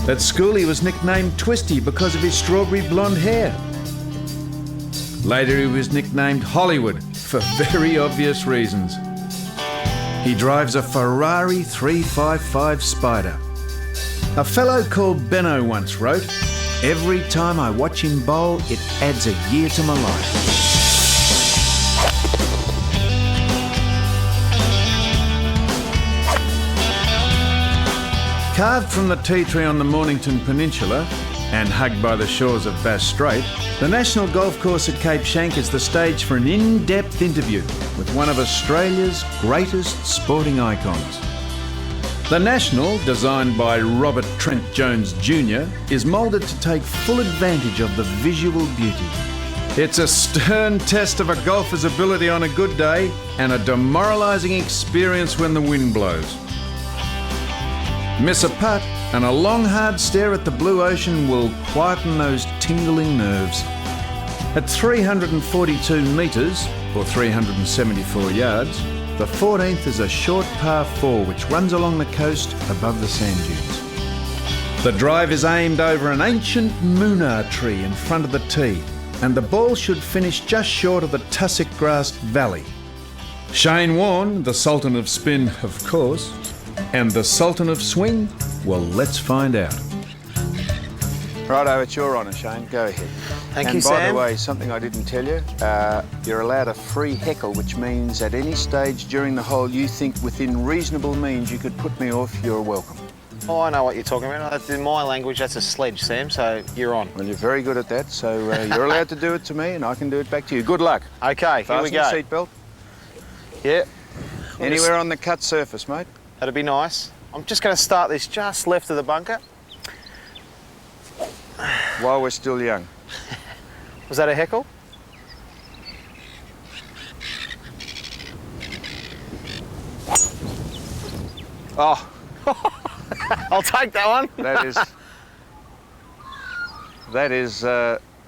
At school he was nicknamed Twisty because of his strawberry blonde hair. Later he was nicknamed Hollywood for very obvious reasons. He drives a Ferrari 355 Spider. A fellow called Benno once wrote, "Every time I watch him bowl, it adds a year to my life." Carved from the tea tree on the Mornington Peninsula and hugged by the shores of Bass Strait, the National Golf Course at Cape Schanck is the stage for an in-depth interview with one of Australia's greatest sporting icons. The National, designed by Robert Trent Jones Jr., is moulded to take full advantage of the visual beauty. It's a stern test of a golfer's ability on a good day and a demoralising experience when the wind blows. Miss a putt and a long hard stare at the blue ocean will quieten those tingling nerves. At 342 metres, or 374 yards, the 14th is a short par 4 which runs along the coast above the sand dunes. The drive is aimed over an ancient moonar tree in front of the tee, and the ball should finish just short of the tussock grassed valley. Shane Warne, the Sultan of Spin, of course, and the Sultan of Swing? Well, let's find out. Righto, it's your honour, Shane. Go ahead. Thank you, Sam. And by the way, something I didn't tell you, you're allowed a free heckle, which means at any stage during the hole you think within reasonable means you could put me off, you're welcome. Oh, I know what you're talking about. That's in my language, that's a sledge, Sam, so you're on. Well, you're very good at that, so you're allowed to do it to me and I can do it back to you. Good luck. Okay, here we go. Fasten your seatbelt. Yeah. Anywhere on the cut surface, mate. That'd be nice. I'm just going to start this just left of the bunker. While we're still young. Was that a heckle? Oh. I'll take that one. That is,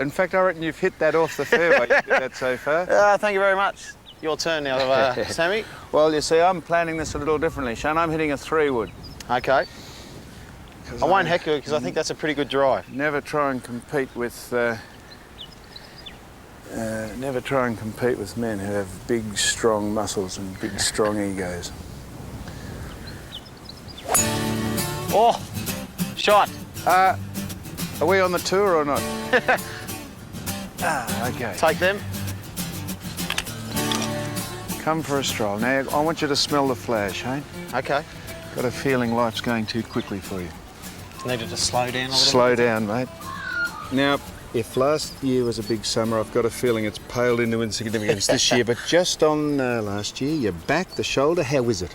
in fact, I reckon you've hit that off the fairway. You did that so far. Thank you very much. Your turn now, Sammy. Well, you see, I'm planning this a little differently, Shane. I'm hitting a 3-wood. Okay. I won't heckle because I think that's a pretty good drive. Never try and compete with men who have big, strong muscles and big, strong egos. Oh, shot. Are we on the tour or not? Okay. Take them. Come for a stroll. Now, I want you to smell the flowers, Shane. Okay. Got a feeling life's going too quickly for you. Needed to slow down a little Slow down, mate. Now, if last year was a big summer, I've got a feeling it's paled into insignificance this year, but just on last year, your back, the shoulder, how is it?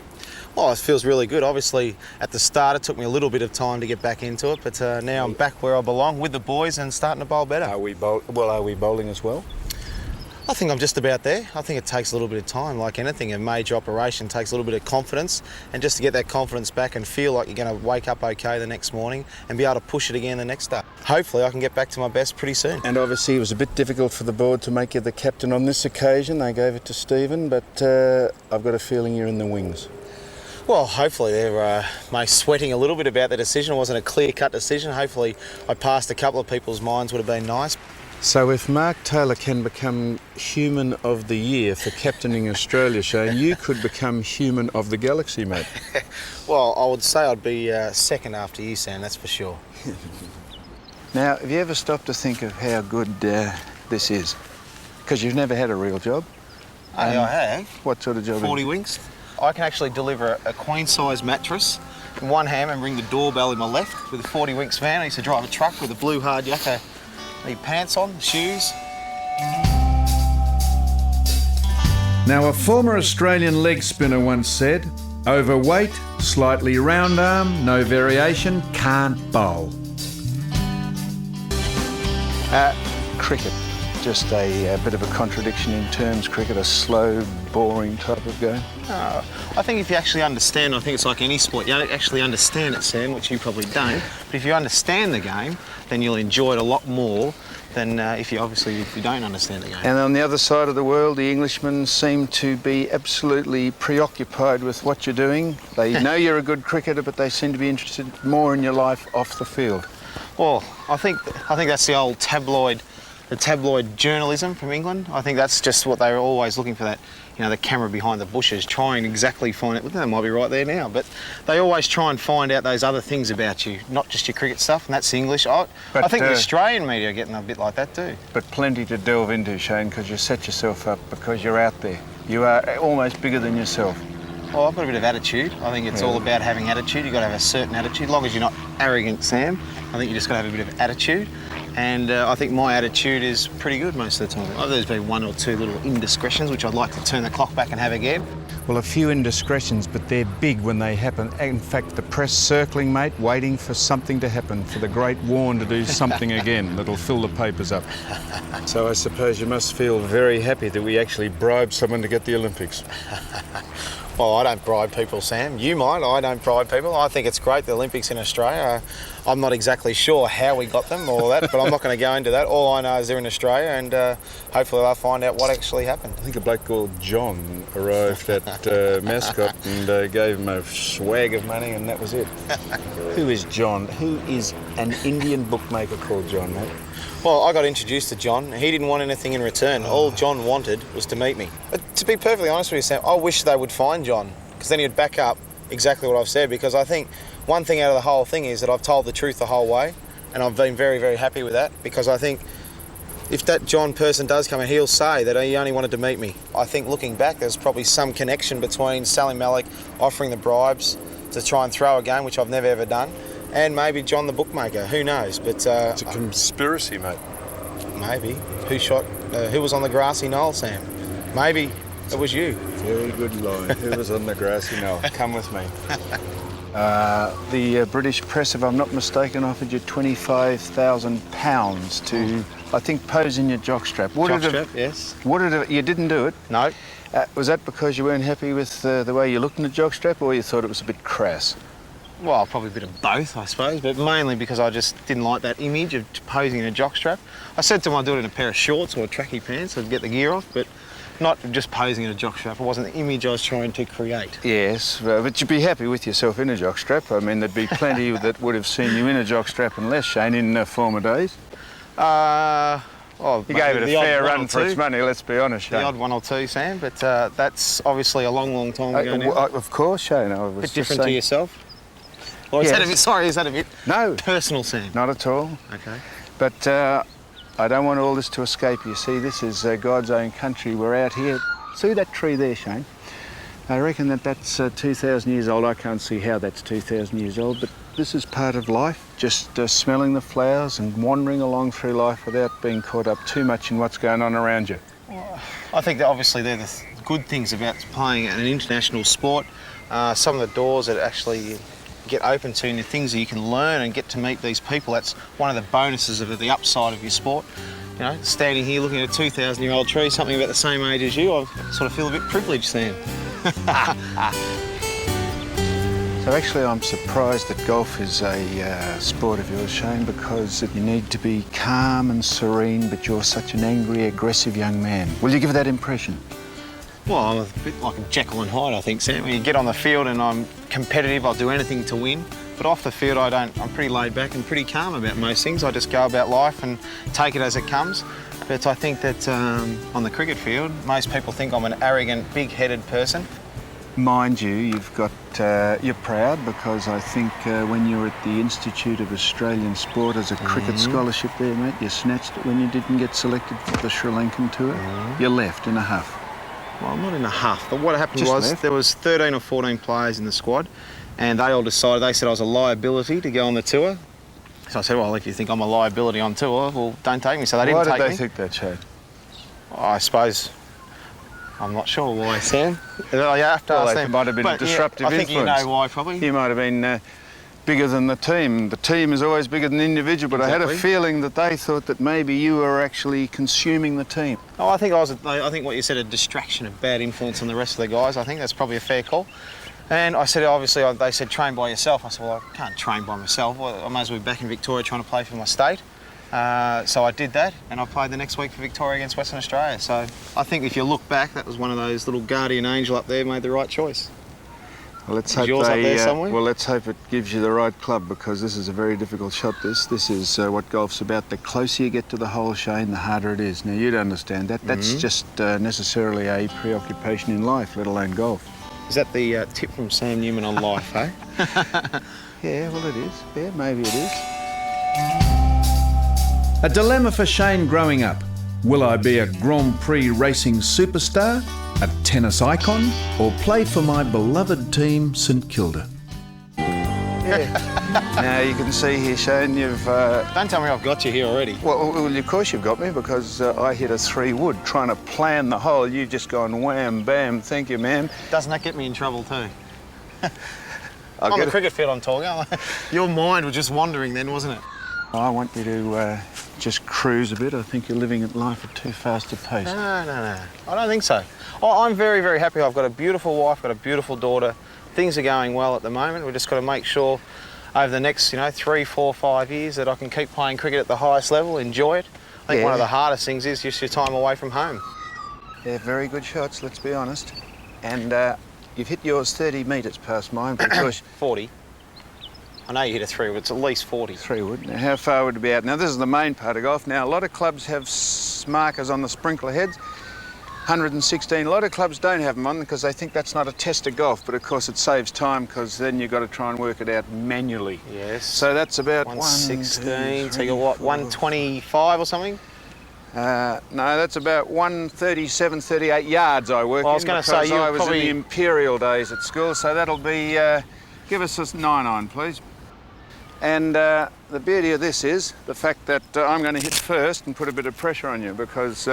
Oh, it feels really good. Obviously, at the start, it took me a little bit of time to get back into it, but now I'm back where I belong with the boys and starting to bowl better. Are we bowling as well? I think I'm just about there. I think it takes a little bit of time. Like anything, a major operation takes a little bit of confidence, and just to get that confidence back and feel like you're going to wake up okay the next morning and be able to push it again the next day. Hopefully I can get back to my best pretty soon. And obviously it was a bit difficult for the board to make you the captain on this occasion. They gave it to Stephen, but I've got a feeling you're in the wings. Well, hopefully they're sweating a little bit about the decision. It wasn't a clear-cut decision. Hopefully I passed a couple of people's minds, would have been nice. So if Mark Taylor can become Human of the Year for captaining Australia, Shane, you could become Human of the Galaxy, mate. Well, I would say I'd be second after you, Sam, that's for sure. Now, have you ever stopped to think of how good this is? Because you've never had a real job. I have. What sort of job? 40 winks. I can actually deliver a queen-size mattress in one hand and ring the doorbell in my left with a 40 winks van. I used to drive a truck with a blue hard yakka. Need pants on, shoes. Now, a former Australian leg spinner once said, "Overweight, slightly round arm, no variation, can't bowl." Cricket. just a bit of a contradiction in terms, cricket, a slow, boring type of game? I think if you actually understand, I think it's like any sport, you don't actually understand it, Sam, which you probably don't, but if you understand the game, then you'll enjoy it a lot more than if you don't understand the game. And on the other side of the world, the Englishmen seem to be absolutely preoccupied with what you're doing. They know you're a good cricketer, but they seem to be interested more in your life off the field. Well, I think that's the old tabloid journalism from England. I think that's just what they were always looking for, that, the camera behind the bushes, try and exactly find it. Well, they might be right there now, but they always try and find out those other things about you, not just your cricket stuff, and that's the English. I think the Australian media are getting a bit like that too. But plenty to delve into, Shane, because you set yourself up, because you're out there. You are almost bigger than yourself. Well, I've got a bit of attitude. I think it's all about having attitude. You've got to have a certain attitude. As long as you're not arrogant, Sam, I think you just got to have a bit of attitude. And I think my attitude is pretty good most of the time. There's been one or two little indiscretions, which I'd like to turn the clock back and have again. Well, a few indiscretions, but they're big when they happen. In fact, the press circling, mate, waiting for something to happen, for the great Warne to do something again that'll fill the papers up. So I suppose you must feel very happy that we actually bribed someone to get the Olympics. Well, I don't bribe people, Sam. You might. I don't bribe people. I think it's great, the Olympics in Australia. I'm not exactly sure how we got them or that, but I'm not going to go into that. All I know is they're in Australia, and hopefully I'll find out what actually happened. I think a bloke called John arrived at Mascot and gave him a swag of money, and that was it. Who is John? Who is an Indian bookmaker called John, mate? Well, I got introduced to John. He didn't want anything in return. All John wanted was to meet me. But to be perfectly honest with you, Sam, I wish they would find John, because then he'd back up exactly what I've said, because I think one thing out of the whole thing is that I've told the truth the whole way, and I've been very, very happy with that, because I think if that John person does come in, he'll say that he only wanted to meet me. I think looking back, there's probably some connection between Sally Malik offering the bribes to try and throw a game, which I've never ever done, and maybe John the bookmaker, who knows? But it's a conspiracy, mate. Maybe. Who was on the grassy knoll, Sam? Maybe it was you. Very good line. Who was on the grassy knoll? Come with me. The British press, if I'm not mistaken, offered you £25,000 to, I think, pose in your jockstrap. Yes. You didn't do it? No. Was that because you weren't happy with the way you looked in the jockstrap, or you thought it was a bit crass? Well, probably a bit of both, I suppose, but mainly because I just didn't like that image of posing in a jockstrap. I said to him I'd do it in a pair of shorts or trackie pants, I'd get the gear off, but not just posing in a jockstrap. It wasn't the image I was trying to create. Yes, but you'd be happy with yourself in a jockstrap. I mean, there'd be plenty that would have seen you in a jockstrap and less, Shane, in former days. Well, you gave it a fair run for its money, let's be honest, Shane. The odd one or two, Sam, but that's obviously a long, long time ago now. Of course, Shane. I was a bit different to yourself? Or is that a bit, sorry, is that a bit personal, Sam? Not at all. Okay. But I don't want all this to escape you. See, this is God's own country. We're out here. See that tree there, Shane? I reckon that's 2,000 years old. I can't see how that's 2,000 years old, but this is part of life, just smelling the flowers and wandering along through life without being caught up too much in what's going on around you. Well, I think that obviously they're the good things about playing an international sport. Some of the doors that actually get open to and the things that you can learn and get to meet these people, that's one of the bonuses of the upside of your sport. Standing here looking at a 2,000-year-old tree, something about the same age as you, I sort of feel a bit privileged, Sam. So actually I'm surprised that golf is a sport of yours, Shane, because you need to be calm and serene, but you're such an angry, aggressive young man. Will you give that impression? Well, I'm a bit like a Jekyll and Hyde, I think, Sam. When you get on the field and I'm competitive, I'll do anything to win. But off the field, I'm pretty laid back and pretty calm about most things. I just go about life and take it as it comes. But I think that on the cricket field, most people think I'm an arrogant, big-headed person. Mind you, you're proud, because I think when you were at the Institute of Australian Sport as a cricket scholarship there, mate, you snatched it when you didn't get selected for the Sri Lankan tour. You left in a huff. Well, I'm not in a huff, but what happened there was 13 or 14 players in the squad, and they all decided, they said I was a liability to go on the tour. So I said, well, if you think I'm a liability on tour, well, don't take me. So they didn't take me. Why did they think that, Shane? I suppose, I'm not sure why, Sam. You have to ask them. Might have been a disruptive influence. I think you know why, probably. You might have been bigger than the team. The team is always bigger than the individual, but I had a Exactly. feeling that they thought that maybe you were actually consuming the team. Oh, I think I think what you said, a distraction, a bad influence on the rest of the guys. I think that's probably a fair call. And I said, obviously, they said train by yourself. I said, well, I can't train by myself. Well, I may as well be back in Victoria trying to play for my state. So I did that, and I played the next week for Victoria against Western Australia. So I think if you look back, that was one of those little guardian angel up there made the right choice. Well, let's Is hope yours up there somewhere? well, let's hope it gives you the right club, because this is a very difficult shot. This is what golf's about. The closer you get to the hole, Shane, the harder it is. Now, you'd understand that. That's just necessarily a preoccupation in life, let alone golf. Is that the tip from Sam Newman on life, eh? Yeah, well, it is. Yeah, maybe it is. A dilemma for Shane growing up. Will I be a Grand Prix racing superstar, a tennis icon, or play for my beloved team, St Kilda? Yeah. Now, you can see here, Shane, you've... Don't tell me I've got you here already. Well, of course you've got me, because I hit a 3-wood trying to plan the hole. You've just gone wham, bam, thank you, ma'am. Doesn't that get me in trouble too? I'll On get the cricket field I'm talking. Your mind was just wandering then, wasn't it? I want you to just cruise a bit. I think you're living life at too fast a pace. No. I don't think so. I'm very, very happy. I've got a beautiful wife, got a beautiful daughter. Things are going well at the moment. We've just got to make sure over the next, 3, 4, 5 years that I can keep playing cricket at the highest level, enjoy it. I think one of the hardest things is just your time away from home. They're very good shots, let's be honest. And you've hit yours 30 metres past mine, because 40. I know you hit a 3-wood, it's at least 40. 3-wood. Now, how far would it be out? Now, this is the main part of golf. Now, a lot of clubs have markers on the sprinkler heads. 116. A lot of clubs don't have them on because they think that's not a test of golf, but of course it saves time, because then you've got to try and work it out manually. Yes. So that's about 116, so you're what, 125 or something? No, that's about 137, 38 yards I work in. Well, I was going to say, I was probably... in the imperial days at school, so that'll be, give us a 9 on, please. And the beauty of this is the fact that I'm going to hit first and put a bit of pressure on you, because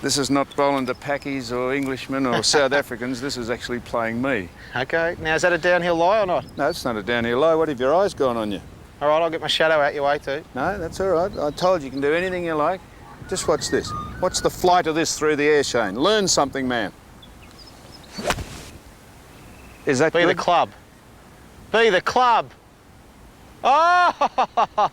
this is not bowling to Packies or Englishmen or South Africans. This is actually playing me. Okay, now is that a downhill lie or not? No, it's not a downhill low. What have your eyes gone on you? All right, I'll get my shadow out your way too. No, that's all right. I told you can do anything you like. Just watch this. Watch the flight of this through the air, Shane. Learn something, man. Is that Be good? the club. Be the club. Oh!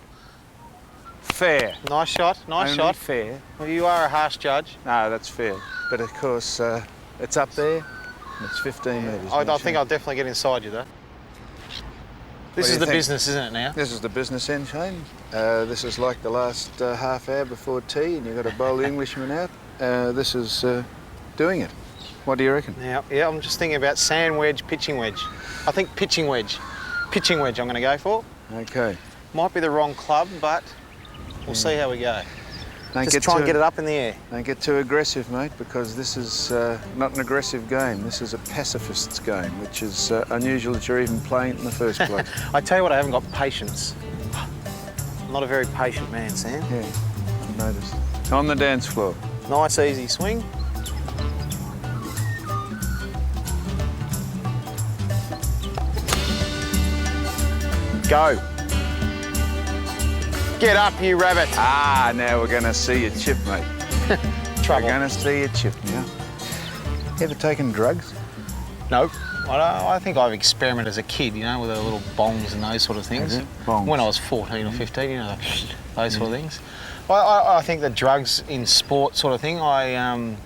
Fair. Nice shot, nice Only shot. fair. Well, you are a harsh judge. No, that's fair. But of course, it's up there. And it's 15 metres. I think I'll definitely get inside you though. This do is you the think? business, isn't it now? This is the business end, Shane. This is like the last half hour before tea, and you've got to bowl the Englishman out. This is doing it. What do you reckon? Yeah, I'm just thinking about sand wedge, pitching wedge. I think pitching wedge. Pitching wedge I'm going to go for. Okay. Might be the wrong club, but we'll see how we go. Don't Just try and get it up in the air. Don't get too aggressive, mate, because this is not an aggressive game. This is a pacifist's game, which is unusual that you're even playing it in the first place. I tell you what, I haven't got patience. I'm not a very patient man, Sam. Yeah, I've noticed. On the dance floor. Nice, easy swing. Go. Get up, you rabbit. Ah, now we're going to see you chip, mate. Trouble. We're going to see you chip now. You ever taken drugs? No. I think I've experimented as a kid, with the little bongs and those sort of things. Bongs. When I was 14 or 15, those sort of things. I think the drugs in sport sort of thing, I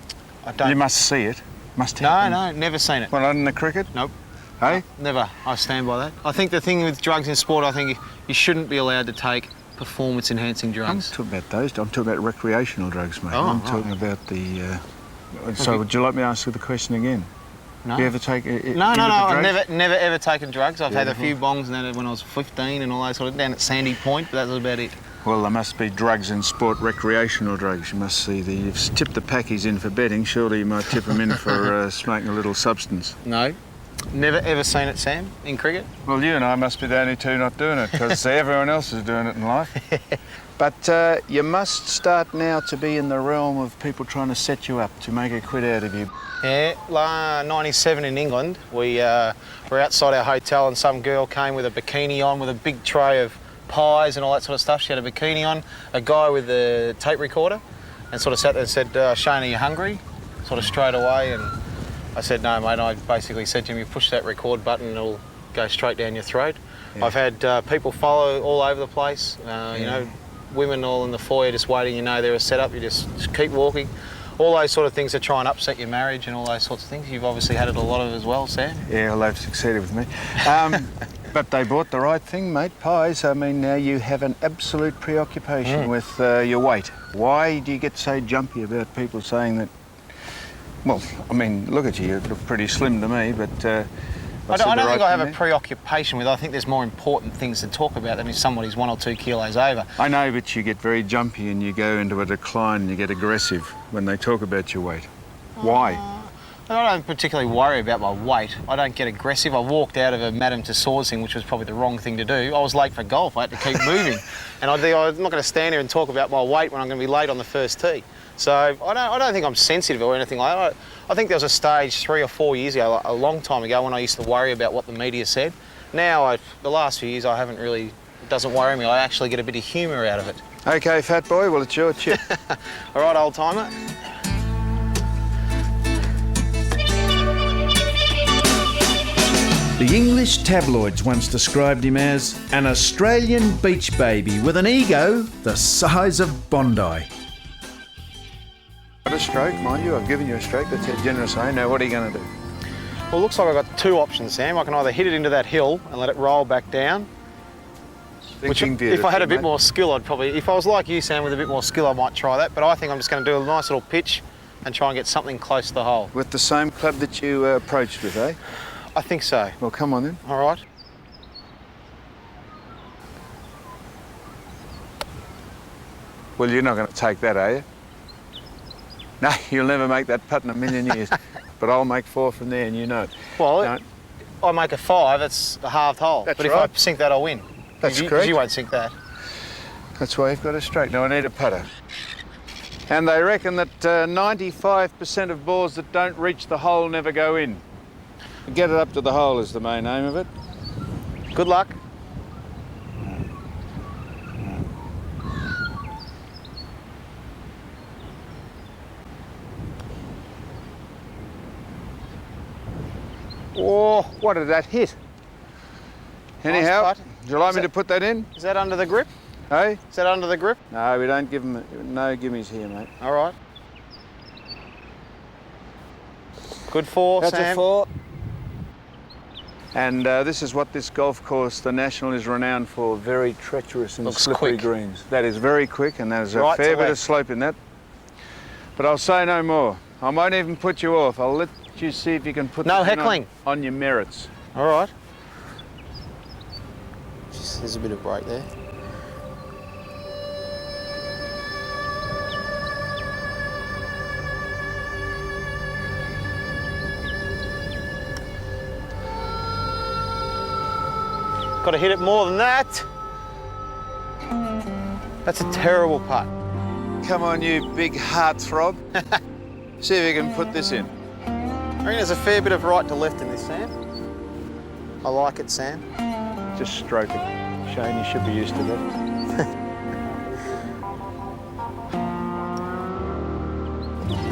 don't... You must see it. Must No, happen. never seen it. Well, not in the cricket? Nope. Hey? Never. I stand by that. I think the thing with drugs in sport, I think you shouldn't be allowed to take performance-enhancing I'm drugs. talking about those. I'm talking about recreational drugs, mate. Oh, I'm talking about the... So would you like me to ask you the question again? No. You ever take... No, I've never ever taken drugs. I've had a few Beautiful. bongs and then when I was 15 and all that sort of down at Sandy Point, but that was about it. Well, there must be drugs in sport, recreational drugs. You must see you've tipped the packies in for betting. Surely you might tip them in for smoking a little substance. No. Never ever seen it, Sam, in cricket. Well, you and I must be the only two not doing it, because everyone else is doing it in life. But you must start now to be in the realm of people trying to set you up, to make a quid out of you. Yeah, 97 in England, we were outside our hotel and some girl came with a bikini on with a big tray of pies and all that sort of stuff. She had a bikini on, a guy with a tape recorder, and sort of sat there and said, Shane, are you hungry? Sort of straight away, and I said, no, mate. And I basically said to him, you push that record button and it'll go straight down your throat. Yeah. I've had people follow all over the place, you know, women all in the foyer just waiting, you know, they're a setup, you just keep walking. All those sort of things that try and upset your marriage and all those sorts of things. You've obviously had it a lot of as well, Sam. Yeah, well, they've succeeded with me. But they bought the right thing, mate, pies. I mean, now you have an absolute preoccupation with your weight. Why do you get so jumpy about people saying that? Well, I mean, look at you, you look pretty slim to me, but... I don't think I have a preoccupation with it. I think there's more important things to talk about than if somebody's 1 or 2 kilos over. I know, but you get very jumpy and you go into a decline and you get aggressive when they talk about your weight. Why? I don't particularly worry about my weight. I don't get aggressive. I walked out of a Madame Tussauds thing, which was probably the wrong thing to do. I was late for golf. I had to keep moving. And I'm not going to stand here and talk about my weight when I'm going to be late on the first tee. So I don't think I'm sensitive or anything like that. I think there was a stage 3 or 4 years ago, a long time ago, when I used to worry about what the media said. Now, the last few years, I haven't really, it doesn't worry me. I actually get a bit of humour out of it. OK, fat boy, well, it's your chip. All right, old timer. The English tabloids once described him as an Australian beach baby with an ego the size of Bondi. Got a stroke, mind you. I've given you a stroke. That's how generous I am. Now, what are you going to do? Well, it looks like I've got 2 options, Sam. I can either hit it into that hill and let it roll back down. Which, if I had a bit more skill, I'd probably... If I was like you, Sam, with a bit more skill, I might try that. But I think I'm just going to do a nice little pitch and try and get something close to the hole. With the same club that you approached with, eh? I think so. Well, come on then. All right. Well, you're not going to take that, are you? No, you'll never make that putt in a million years. But I'll make 4 from there, and you know it. Well, I make a 5, it's a halved hole. That's but right. If I sink that, I'll win. That's correct. Because you won't sink that. That's why you've got a stroke. Now, I need a putter. And they reckon that 95% of balls that don't reach the hole never go in. Get it up to the hole is the main aim of it. Good luck. Oh, what did that hit? Anyhow, Nice putt. would you like me to put that in? Is that under the grip? Hey? Is that under the grip? No, we don't give them, no gimmies here, mate. All right. Good 4, That's Sam. a 4. And this is what this golf course, the National, is renowned for. Very treacherous and Looks slippery quick. greens. That is very quick, and there's a Right fair to bit of left. slope in that. But I'll say no more. I won't even put you off. I'll let you see if you can put No this in heckling. on your merits. All right. There's a bit of break there. Got to hit it more than that. That's a terrible putt. Come on, you big heartthrob. See if you can put this in. I reckon there's a fair bit of right to left in this, Sam. I like it, Sam. Just stroke it. Shane, you should be used to that.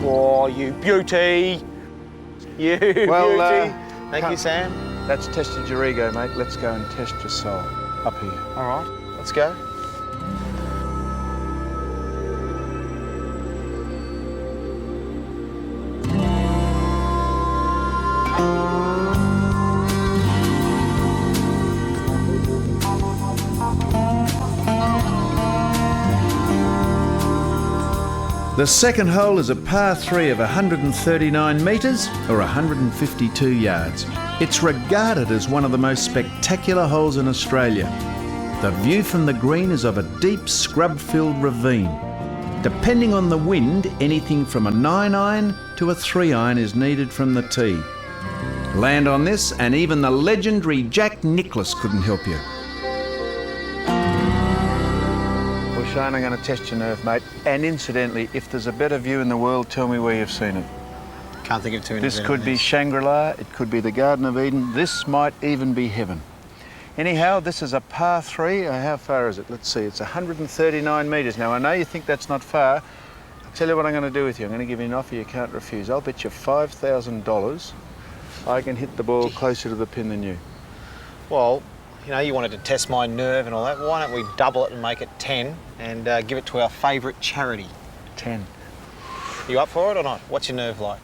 Oh, you beauty. You Well, beauty. Thank you, Sam. That's tested your ego, mate. Let's go and test your soul. Up here. All right, let's go. The second hole is a par 3 of 139 metres or 152 yards. It's regarded as one of the most spectacular holes in Australia. The view from the green is of a deep scrub-filled ravine. Depending on the wind, anything from a 9-iron to a 3-iron is needed from the tee. Land on this and even the legendary Jack Nicklaus couldn't help you. Well, Shane, I'm going to test your nerve, mate. And incidentally, if there's a better view in the world, tell me where you've seen it. Can't think of too many. This could be Shangri-La, it could be the Garden of Eden, this might even be heaven. Anyhow, this is a par 3. How far is it? Let's see, it's 139 metres. Now, I know you think that's not far. I'll tell you what I'm going to do with you. I'm going to give you an offer you can't refuse. I'll bet you $5,000 I can hit the ball closer to the pin than you. Well, you know, you wanted to test my nerve and all that. Why don't we double it and make it 10 and give it to our favourite charity? 10. You up for it or not? What's your nerve like?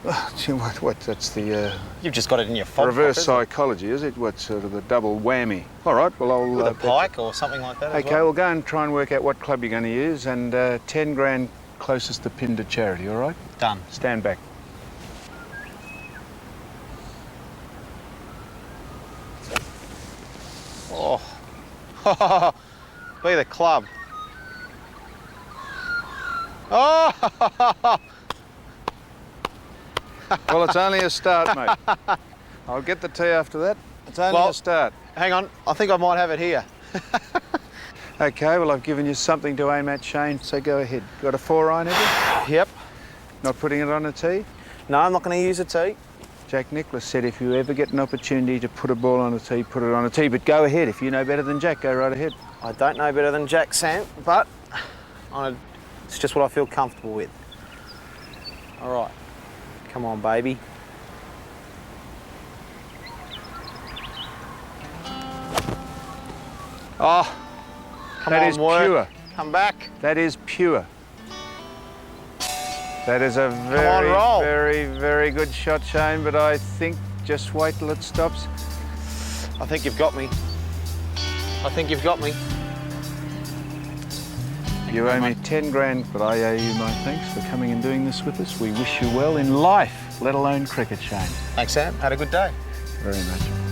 What, that's the... You've just got it in your fob reverse pocket, psychology, is it? What, sort of the double whammy? All right, well, I'll... with a pike or something like that as Okay, well? we'll go and try and work out what club you're going to use, and 10 grand closest to pin to charity, all right? Done. Stand back. Oh. Be the club. Oh! Well, it's only a start, mate. I'll get the tee after that. It's only a start. Hang on, I think I might have it here. Okay, well, I've given you something to aim at, Shane, so go ahead. Got a 4-iron, have you? Yep. Not putting it on a tee? No, I'm not going to use a tee. Jack Nicklaus said if you ever get an opportunity to put a ball on a tee, put it on a tee. But go ahead. If you know better than Jack, go right ahead. I don't know better than Jack, Sam, but it's just what I feel comfortable with. All right. Come on, baby. Oh, come on, that is pure. Come back. That is pure. That is a very, very good shot, Shane, but I think just wait till it stops. I think you've got me. I think you've got me. You owe me 10 grand, but I owe you my thanks for coming and doing this with us. We wish you well in life, let alone cricket, Shane. Thanks, Sam. Had a good day. Very much.